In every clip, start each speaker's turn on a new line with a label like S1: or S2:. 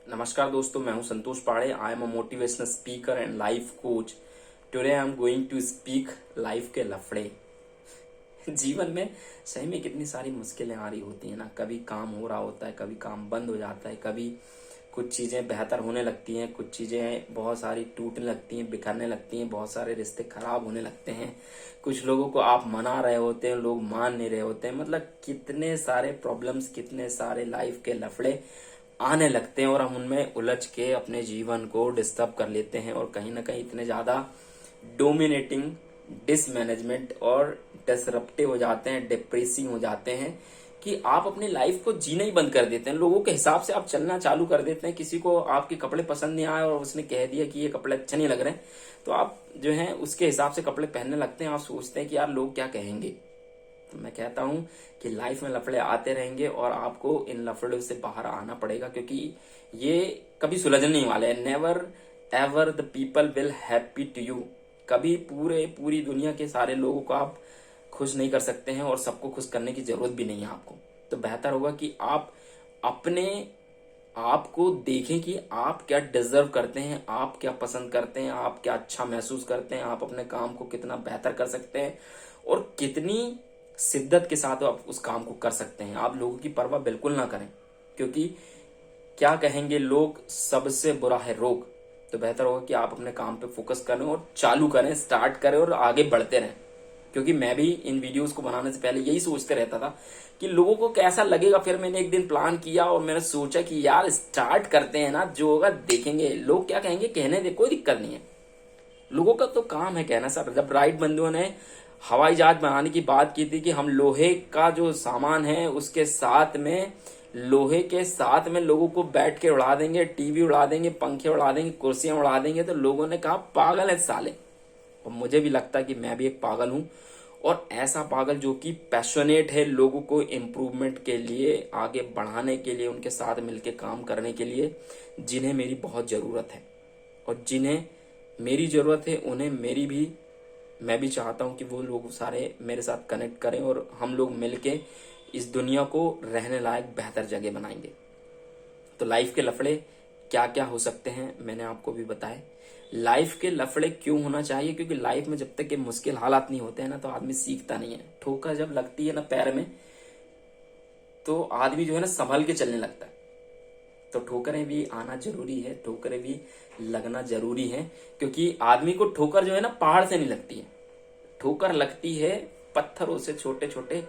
S1: नमस्कार दोस्तों, मैं हूं Santosh Pade. I am a motivational speaker and life coach. Today I am going to speak life के लफड़े। जीवन में सही में कितनी सारी मुश्किलें आ रही होती हैं ना। कभी काम हो रहा होता है, कभी काम बंद हो जाता है, कभी कुछ चीज़ें बेहतर होने लगती हैं, कुछ चीज़ें बहुत सारी टूटने लगती हैं, बिखरने लगती हैं, बहुत सारे रिश्ते खराब होने लगते हैं। कुछ लोगों को आप मना रहे होते हैं, लोग मान नहीं रहे होते हैं। मतलब कितने सारे प्रॉब्लम्स, कितने सारे लाइफ के लफड़े आने लगते हैं और हम उनमें उलझ के अपने जीवन को डिस्टर्ब कर लेते हैं और कहीं ना कहीं इतने ज़्यादा डोमिनेटिंग, डिसमैनेजमेंट और डिसरप्टिव हो जाते हैं, डिप्रेसिंग हो जाते हैं कि आप अपनी लाइफ को जीना ही बंद कर देते हैं। लोगों के हिसाब से आप चलना चालू कर देते हैं। किसी को आपके कपड़े पसंद नहीं आए और उसने कह दिया कि ये कपड़े अच्छे नहीं लग रहे हैं, तो आप जो है उसके हिसाब से कपड़े पहनने लगते हैं। आप सोचते हैं कि यार लोग क्या कहेंगे। तो मैं कहता हूं कि लाइफ में लफड़े आते रहेंगे और आपको इन लफड़ों से बाहर आना पड़ेगा, क्योंकि ये कभी सुलझने नहीं वाले हैं। Never ever the people will happy to you. कभी पूरी दुनिया के सारे लोगों को आप खुश नहीं कर सकते हैं और सबको खुश करने की जरूरत भी नहीं है आपको। तो बेहतर होगा कि आप अपने आपको देखें कि आप क्या डिजर्व करते हैं, आप क्या पसंद करते हैं, आप क्या अच्छा महसूस करते हैं, आप अपने काम को कितना बेहतर कर सकते हैं और कितनी शिद्दत के साथ आप उस काम को कर सकते हैं। आप लोगों की परवाह बिल्कुल ना करें, क्योंकि क्या कहेंगे लोग सबसे बुरा है रोग। तो बेहतर होगा कि आप अपने काम पे फोकस करें और चालू करें, स्टार्ट करें और आगे बढ़ते रहें। क्योंकि मैं भी इन वीडियोस को बनाने से पहले यही सोचते रहता था कि लोगों को कैसा लगेगा। फिर मैंने एक दिन प्लान किया और मैंने सोचा कि यार स्टार्ट करते हैं ना, जो होगा देखेंगे, लोग क्या कहेंगे कहने दे, कोई दिक्कत नहीं है। लोगों का तो काम है कहना। सर, जब राइट बंधुओं ने हवाई जहाज बनाने की बात की थी कि हम लोहे का जो सामान है उसके साथ में, लोहे के साथ में लोगों को बैठ के उड़ा देंगे, टीवी उड़ा देंगे, पंखे उड़ा देंगे, कुर्सियां उड़ा देंगे, तो लोगों ने कहा पागल है साले। और मुझे भी लगता है कि मैं भी एक पागल हूं, और ऐसा पागल जो कि पैशनेट है लोगों को इम्प्रूवमेंट के लिए, आगे बढ़ाने के लिए, उनके साथ मिलकर काम करने के लिए, जिन्हें मेरी बहुत जरूरत है। और जिन्हें मेरी जरूरत है उन्हें मेरी भी, मैं भी चाहता हूं कि वो लोग सारे मेरे साथ कनेक्ट करें और हम लोग मिलके इस दुनिया को रहने लायक बेहतर जगह बनाएंगे। तो लाइफ के लफड़े क्या क्या हो सकते हैं मैंने आपको भी बताया। लाइफ के लफड़े क्यों होना चाहिए? क्योंकि लाइफ में जब तक ये मुश्किल हालात नहीं होते हैं ना, तो आदमी सीखता नहीं है। ठोकर जब लगती है ना पैर में, तो आदमी जो है ना संभल के चलने लगता है। तो ठोकरें भी आना जरूरी है, ठोकरें भी लगना जरूरी है, क्योंकि आदमी को ठोकर जो है ना पहाड़ से नहीं लगती है। ठोकर लगती है पत्थरों से, छोटे छोटे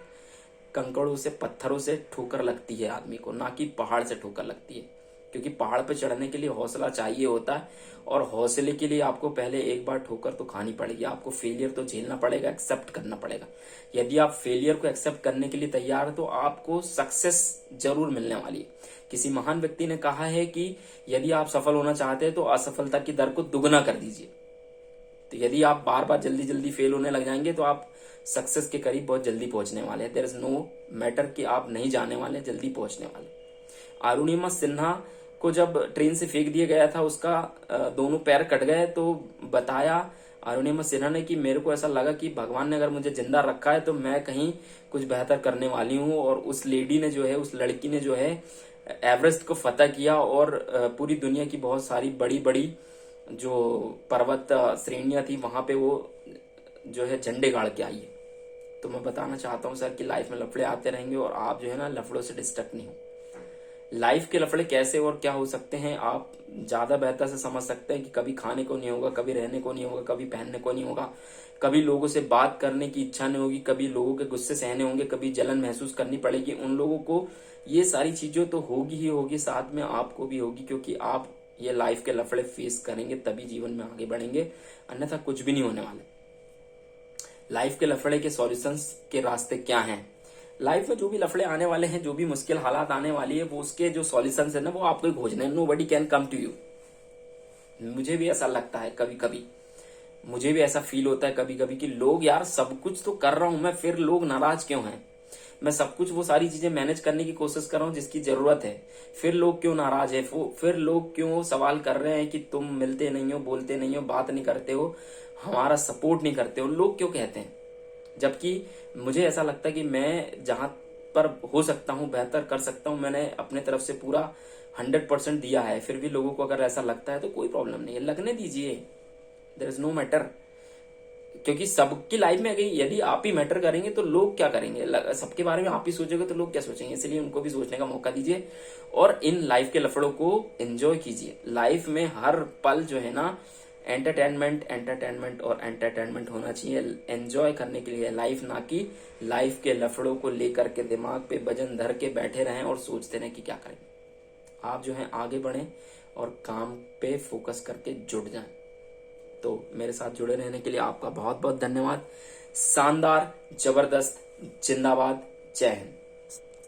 S1: कंकड़ों से, पत्थरों से ठोकर लगती है आदमी को, ना कि पहाड़ से ठोकर लगती है। क्योंकि पहाड़ पे चढ़ने के लिए हौसला चाहिए होता है, और हौसले के लिए आपको पहले एक बार ठोकर तो खानी पड़ेगी। आपको फेलियर तो झेलना पड़ेगा, एक्सेप्ट करना पड़ेगा। यदि आप फेलियर को एक्सेप्ट करने के लिए तैयार हो तो आपको सक्सेस जरूर मिलने वाली है। किसी महान व्यक्ति ने कहा है कि यदि आप सफल होना चाहते हैं तो असफलता की दर को दुगना कर दीजिए। तो यदि आप बार बार जल्दी जल्दी फेल होने लग जाएंगे तो आप सक्सेस के करीब बहुत जल्दी पहुंचने वाले हैं। देयर इज नो मैटर कि आप नहीं जाने वाले, जल्दी पहुंचने वाले। अरुणिमा सिन्हा को जब ट्रेन से फेंक दिया गया था, उसका दोनों पैर कट गए, तो बताया अरुणिमा सिन्हा ने कि मेरे को ऐसा लगा कि भगवान ने अगर मुझे जिंदा रखा है तो मैं कहीं कुछ बेहतर करने वाली हूँ। और उस लेडी ने जो है, उस लड़की ने जो है एवरेस्ट को फतह किया और पूरी दुनिया की बहुत सारी बड़ी बड़ी जो पर्वत श्रेणियां थी वहां पे वो जो है झंडे गाड़ के आई है। तो मैं बताना चाहता हूँ सर कि लाइफ में लफड़े आते रहेंगे और आप जो है ना लफड़ों से डिस्ट्रैक्ट नहीं हो। लाइफ के लफड़े कैसे और क्या हो सकते हैं आप ज्यादा बेहतर से समझ सकते हैं कि कभी खाने को नहीं होगा, कभी रहने को नहीं होगा, कभी पहनने को नहीं होगा, कभी लोगों से बात करने की इच्छा नहीं होगी, कभी लोगों के गुस्से सहने होंगे, कभी जलन महसूस करनी पड़ेगी उन लोगों को। ये सारी चीजें तो होगी ही होगी, साथ में आपको भी होगी, क्योंकि आप ये लाइफ के लफड़े फेस करेंगे तभी जीवन में आगे बढ़ेंगे, अन्यथा कुछ भी नहीं होने वाले। लाइफ के लफड़े के सॉल्यूशंस के रास्ते क्या हैं? लाइफ में जो भी लफड़े आने वाले हैं, जो भी मुश्किल हालात आने वाली है, वो उसके जो सॉल्यूशंस है ना, वो आपको ही खोजने हैं। Nobody can come to you. मुझे भी ऐसा लगता है कभी कभी, मुझे भी ऐसा फील होता है कभी कभी कि लोग, यार सब कुछ तो कर रहा हूं मैं, फिर लोग नाराज क्यों हैं? मैं सब कुछ वो सारी चीजें मैनेज करने की कोशिश कर रहा हूँ जिसकी जरूरत है, फिर लोग क्यों नाराज है? फिर लोग क्यों सवाल कर रहे हैं कि तुम मिलते नहीं हो, बोलते नहीं हो, बात नहीं करते हो, हमारा सपोर्ट नहीं करते हो? लोग क्यों कहते हैं? जबकि मुझे ऐसा लगता है कि मैं जहां पर हो सकता हूं, बेहतर कर सकता हूं, मैंने अपने तरफ से पूरा 100% दिया है, फिर भी लोगों को अगर ऐसा लगता है तो कोई प्रॉब्लम नहीं है, लगने दीजिए, देयर इज नो मैटर। क्योंकि सबकी लाइफ में यदि आप ही मैटर करेंगे तो लोग क्या करेंगे, सबके बारे में आप ही सोचोगे तो लोग क्या सोचेंगे, इसलिए उनको भी सोचने का मौका दीजिए और इन लाइफ के लफड़ों को एंजॉय कीजिए। लाइफ में हर पल जो है ना एंटरटेनमेंट एंटरटेनमेंट और एंटरटेनमेंट होना चाहिए, एंजॉय करने के लिए लाइफ, ना कि लाइफ के लफड़ों को लेकर के दिमाग पे वजन धर के बैठे रहें और सोचते रहें कि क्या करें। आप जो है आगे बढ़ें और काम पे फोकस करके जुट जाएं। तो मेरे साथ जुड़े रहने के लिए आपका बहुत बहुत धन्यवाद। शानदार, जबरदस्त, जिंदाबाद, जय हिंद।